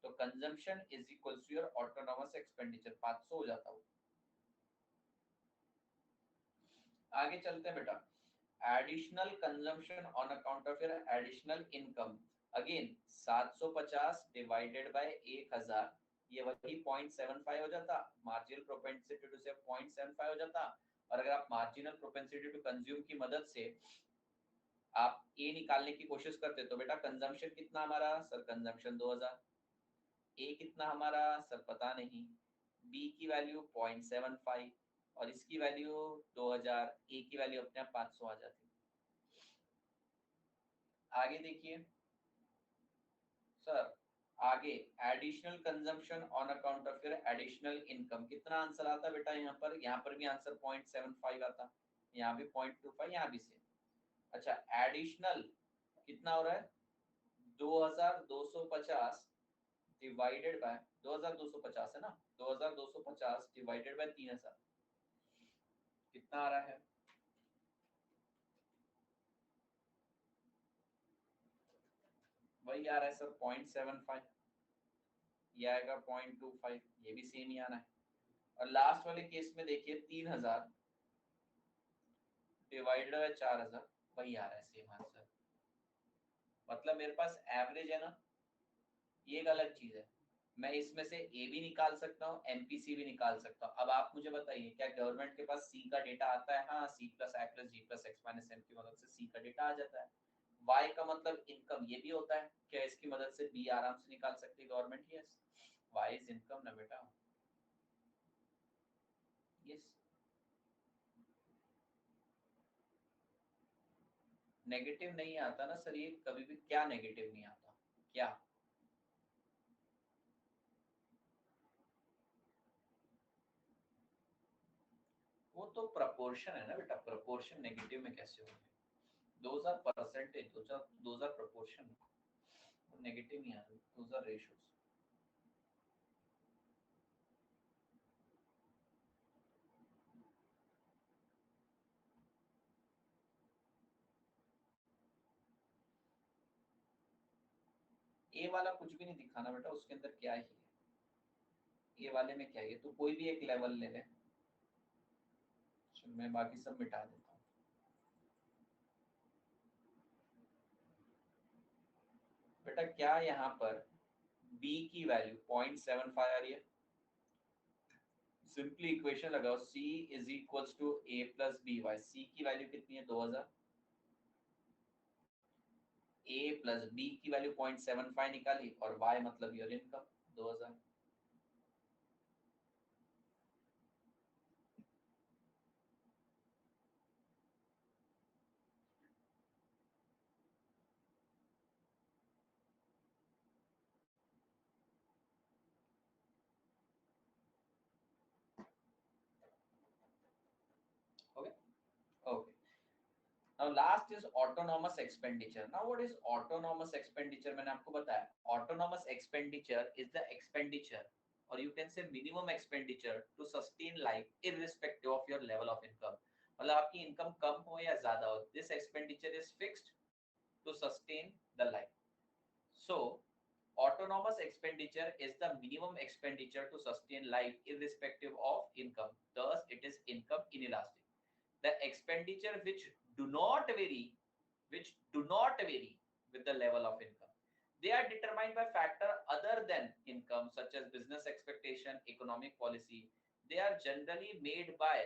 तो consumption is equals to your autonomous expenditure 500 हो जाता वो। आगे चलते हैं बेटा। Additional consumption on account of your additional income, again 750 divided by 1000, ये वही 0.75 हो जाता। मार्जिनल प्रोपेंसिटी टू से 0.75 हो जाता। और अगर आप मार्जिनल प्रोपेंसिटी टू कंज्यूम की मदद से आप ए निकालने की कोशिश करते तो बेटा कंजम्पशन कितना हमारा? Sir consumption 2000। ए कितना हमारा? सर पता नहीं। बी की वैल्यू 0.75 और इसकी वैल्यू 2000, ए की वैल्यू अपने आप 500 आ जाती। आगे देखिए सर, आगे additional consumption on account of your additional income, कितना आंसर आता बेटा? यहाँ पर भी आंसर 0.75 आता, यहाँ भी 0.25, यहाँ भी से। अच्छा एडिशनल कितना हो रहा है? 2250 डिवाइडेड बाय 2250 है ना, 2250 डिवाइडेड बाय 3000 कितना आ रहा है? वही आ रहा है सर 0.75। ये आएगा 0.25, ये भी सेम ही आना है। और लास्ट वाले केस में देखिए 3000 डिवाइडेड बाय 4000, वही आ रहा है सेम आंसर। मतलब मेरे पास एवरेज है ना, ये एक अलग चीज है। मैं इसमें से ए भी निकाल सकता हूँ, एमपीसी भी निकाल सकता हूँ। अब आप मुझे बताइए, क्या गवर्नमेंट के पास सी का डेटा आता है? हाँ, सी प्लस आई plus G plus x minus M की मदद से सी का डेटा आ जाता है। वाई का मतलब इनकम, ये भी होता है क्या? इसकी मदद से बी आराम से निकाल सकती है government. Yes, Y is income ना बेटा। यस, नेगेटिव नहीं आता ना सर, ये कभी भी क्या नेगेटिव नहीं आता क्या? वो तो प्रपोर्शन है ना बेटा, प्रपोर्शन नेगेटिव में कैसे होंगे? Those are percentage, those are proportion, negative नहीं आते, दोज आर रेशियोज। ए वाला कुछ भी नहीं दिखाना बेटा, उसके अंदर क्या ही है? ए वाले में क्या है? तो कोई भी एक लेवल ले ले, मैं बाकी सब मिटा देता हूँ। बेटा क्या यहाँ पर b की वैल्यू 0.75 आ रही है? सिंपली इक्वेशन लगाओ, c is equals to a plus B Y. C की वैल्यू कितनी है? 2000। a प्लस b की वैल्यू 0.75 निकाली, और y मतलब your income 2000। Okay okay. Now last is autonomous expenditure. Now what is autonomous expenditure? मैंने आपको बताया, autonomous expenditure is the expenditure, or you can say minimum expenditure to sustain life irrespective of your level of income. मतलब आपकी income कम हो या ज्यादा हो, this expenditure is fixed to sustain the life. So autonomous expenditure is the minimum expenditure to sustain life irrespective of income. Thus it is income inelastic. The expenditure which do not vary with the level of income, they are determined by factor other than income, such as business expectation, economic policy. they are generally made by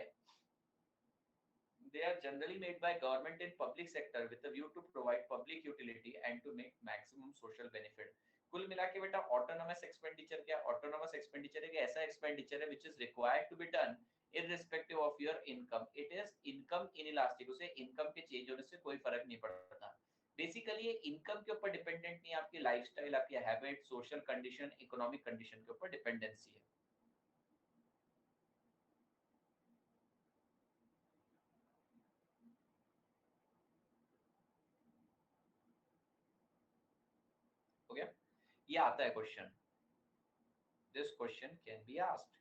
they are generally made by government in public sector with a view to provide public utility and to make maximum social benefit. कुल मिला के बेटा autonomous expenditure क्या? Autonomous expenditure एक ऐसा expenditure है which is required to be done irrespective of your income. It is income inelastic, उसे income के चेंज होने से कोई फर्क नहीं पड़ता। बेसिकली ये इनकम के ऊपर डिपेंडेंट नहीं है, आपकी लाइफस्टाइल, आपकी habit, social condition, economic condition के ऊपर डिपेंडेंसी है। हो गया? ये आता है question, this question can be asked,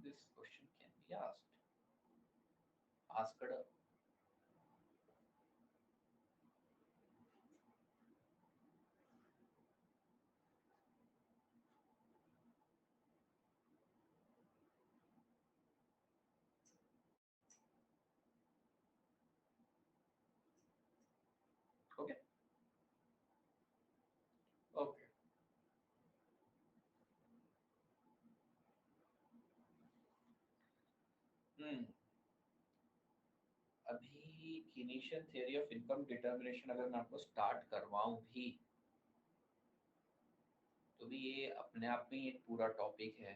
this question can be asked. Okay, okay. अभी Keynesian theory of income determination अगर मैं आपको स्टार्ट करवाऊं भी, तो भी ये अपने आप में एक पूरा टॉपिक है।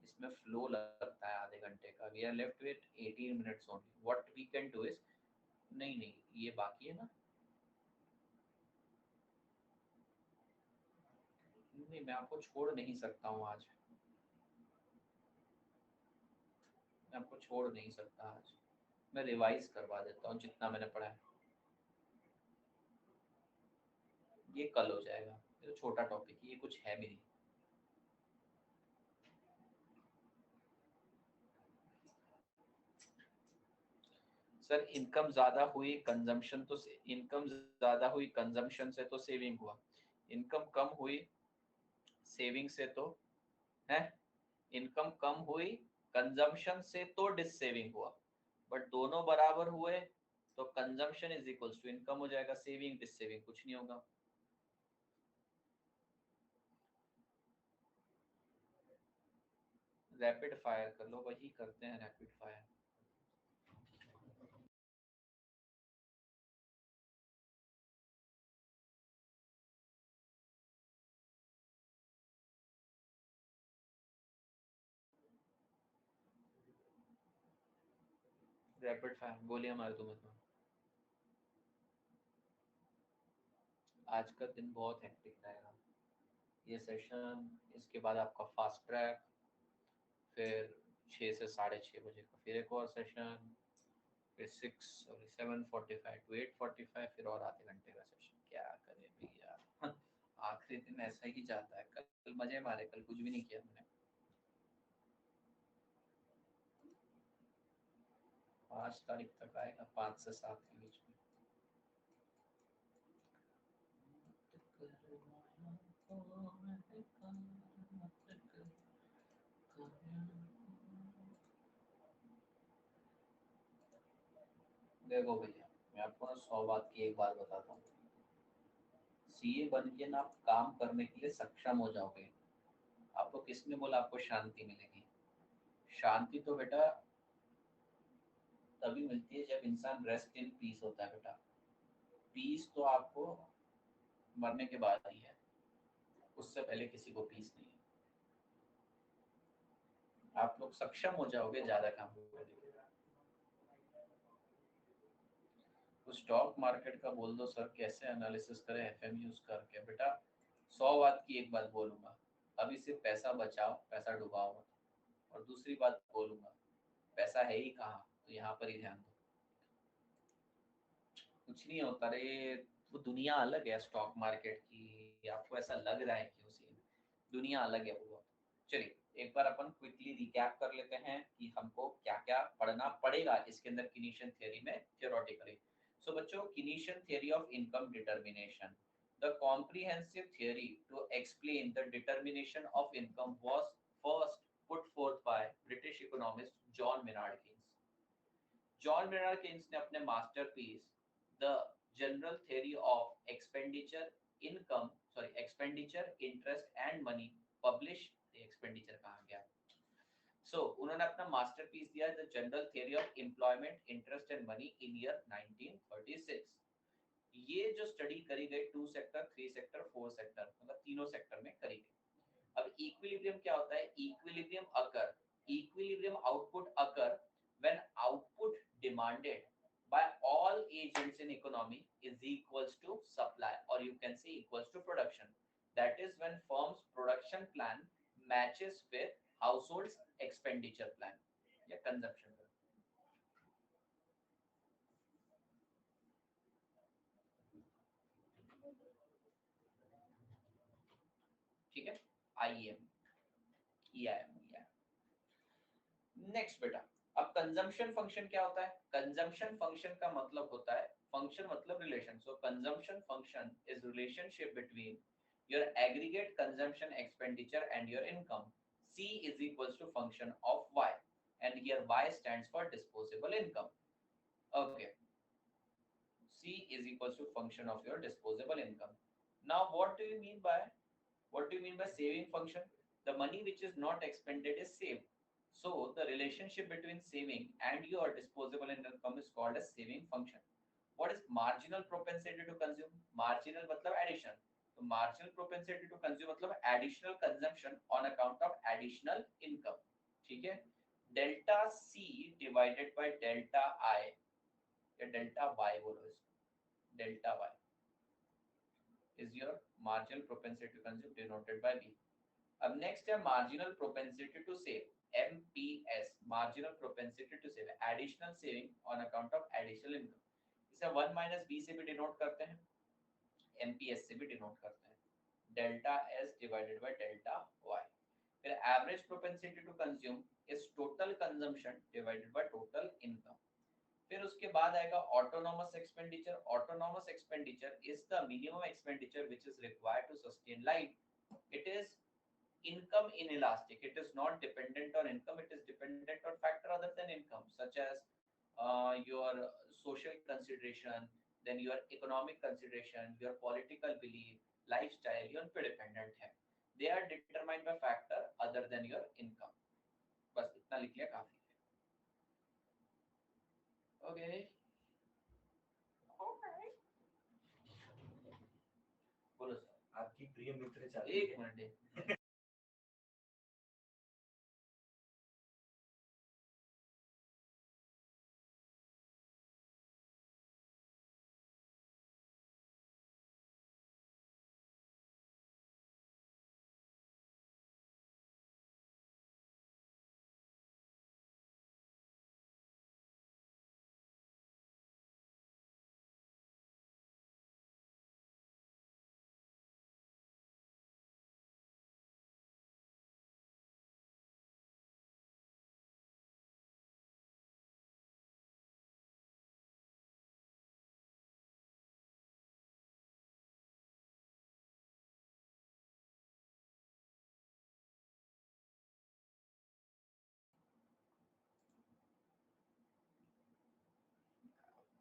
इसमें फ्लो लगता है आधे घंटे का। We are left with 18 minutes only. What we can do is, नहीं नहीं ये बाकी है ना, नहीं मैं आपको छोड़ नहीं सकता हूँ आज, मैं आपको छोड़ नहीं सकता आज। मैं रिवाइज करवा देता हूँ जितना मैंने पढ़ा है, ये कल हो जाएगा। ये तो छोटा टॉपिक है, ये कुछ है भी नहीं। सर इनकम ज्यादा हुई कंजम्पशन, तो इनकम ज्यादा हुई कंजम्पशन से तो सेविंग हुआ। इनकम कम हुई सेविंग से तो है, इनकम कम हुई कंजम्पशन से तो डिससेविंग हुआ, बट दोनों बराबर हुए तो consumption is equals to income हो जाएगा, सेविंग डिससेविंग कुछ नहीं होगा। रैपिड फायर कर लो, वही करते हैं रैपिड फायर। रैपिड फायर गोलियां मार दूं मैं तो। आज का दिन बहुत हेक्टिक रहेगा, ये सेशन, इसके बाद आपका फास्ट ट्रैक, फिर 6 से 6:30 बजे का फिर एक और सेशन, फिर 7:45 to 8:45, फिर और आधे घंटे का सेशन। क्या करें भैया आखिरी दिन ऐसा ही जाता है। कल मजे मारे, कल कुछ भी नहीं किया मैंने। 5 तारीख तक आएगा, 5 से 7 के बीच में। देखो भैया, मैं आपको ना 100 बात की एक बात बताता हूँ। सीए बन के ना आप काम करने के लिए सक्षम हो जाओगे। आपको किसने बोला आपको शांति मिलेगी? शांति तो बेटा तभी मिलती है जब इंसान रेस्ट इन पीस होता है बेटा। पीस तो आपको मरने के बाद ही है, उससे पहले किसी को पीस नहीं है। आप लोग सक्षम हो जाओगे ज्यादा काम करने के लिए। तो स्टॉक मार्केट का बोल दो सर कैसे एनालिसिस करें एफएम यूज करके। बेटा 100 बात की एक बात बोलूंगा, अभी सिर्फ पैसा बचाओ, पैसा डुबाओ मत। और दूसरी बात बोलूंगा, पैसा है ही कहाँ, तो यहाँ पर ही ध्यान दो। कुछ नहीं होता रे, वो दुनिया अलग है स्टॉक मार्केट की, आपको ऐसा लग रहा है कि उसी दुनिया अलग है वो। चलिए एक बार अपन क्विकली रिकैप कर लेते हैं कि हमको क्या क्या पढ़ना पड़ेगा इसके अंदर किनीशियन थ्योरी में थियोरेटिकली। सो बच्चों, Keynesian theory of income determination, the comprehensive theory to explain the determination of income was first put forth by British economist John Maynard Keynes. John Maynard Keynes ने अपने masterpiece the general theory of expenditure income expenditure interest and money publish. Expenditure कहाँ गया? उन्होंने अपना masterpiece दिया the general theory of employment interest and money in year 1936। ये जो study करी गई 2 सेक्टर 3 सेक्टर 4 सेक्टर, मतलब तीनों सेक्टर में करी गई। अब इक्विलिब्रियम क्या होता है? Equilibrium output occur when output demanded by all agents in economy is equals to supply, or you can say equals to production. That is when firm's production plan matches with household's expenditure plan या consumption plan. ठीक है, IEM EIM। Next बेटा, अब consumption function क्या होता है? Consumption function का मतलब होता है, फंक्शन मतलब relation. So consumption function is relationship between your aggregate consumption expenditure and your income. C is equals to function of Y, and here Y stands for disposable income. Okay, C is equals to function of your disposable income. Now what do you mean by saving function? The money which is not expended is saved. So the relationship between saving and your disposable income is called as saving function. What is marginal propensity to consume? Marginal मतलब addition. तो marginal propensity to consume मतलब additional consumption on account of additional income. ठीक है? Delta C divided by delta I या delta Y बोलो इसको, delta Y is your marginal propensity to consume denoted by B. अब next है marginal propensity to save, MPS, marginal propensity to save, additional saving on account of additional income. इसे 1 minus B से भी denote करते हैं, MPS से भी denote करते हैं, delta S divided by delta Y। फिर average propensity to consume is total consumption divided by total income. फिर उसके बाद आएगा autonomous expenditure. Autonomous expenditure is the minimum expenditure which is required to sustain life. It is income inelastic. It is not dependent on income. It is dependent on factor other than income, such as your social consideration, then your economic consideration, your political belief, lifestyle. ये उन पे dependent है. They are determined by factor other than your income. बस इतना लिख लिया काफी है. Okay. बोलो सर. आपकी प्रिय मित्र चालू एक है. मिनट.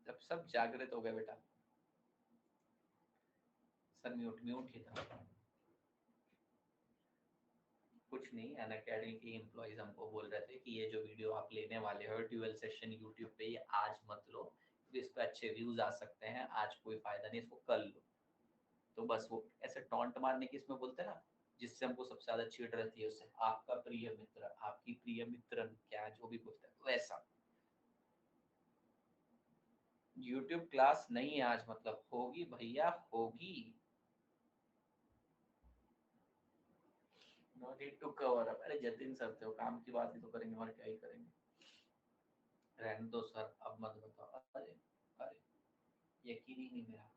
जब सब जागृत हो गए बेटा. सर म्यूट म्यूट ही था. कुछ नहीं, अन अकेडमी के एम्प्लॉइज हमको बोल रहे थे कि ये जो वीडियो आप लेने वाले हो ड्यूअल सेशन यूट्यूब पे, ये आज मत लो, इस पे अच्छे व्यूज आ सकते हैं, आज कोई फायदा नहीं, इसको कल लो. तो बस वो ऐसे टॉन्ट मारने की इसमें बोलते हैं ना, जिससे हमको सबसे ज्यादा चिढ़ रहती है उससे, आपका प्रिय मित्र, आपकी प्रिय मित्र, क्या जो भी बोलते हैं वैसा. यूट्यूब क्लास नहीं है आज, मतलब होगी भैया होगी. No need to cover up. अरे जतिन सर थे, काम की बात ही तो करेंगे और क्या ही करेंगे. रहने दो सर, अब मत बताओ. अरे अरे यकीन ही नहीं मेरा.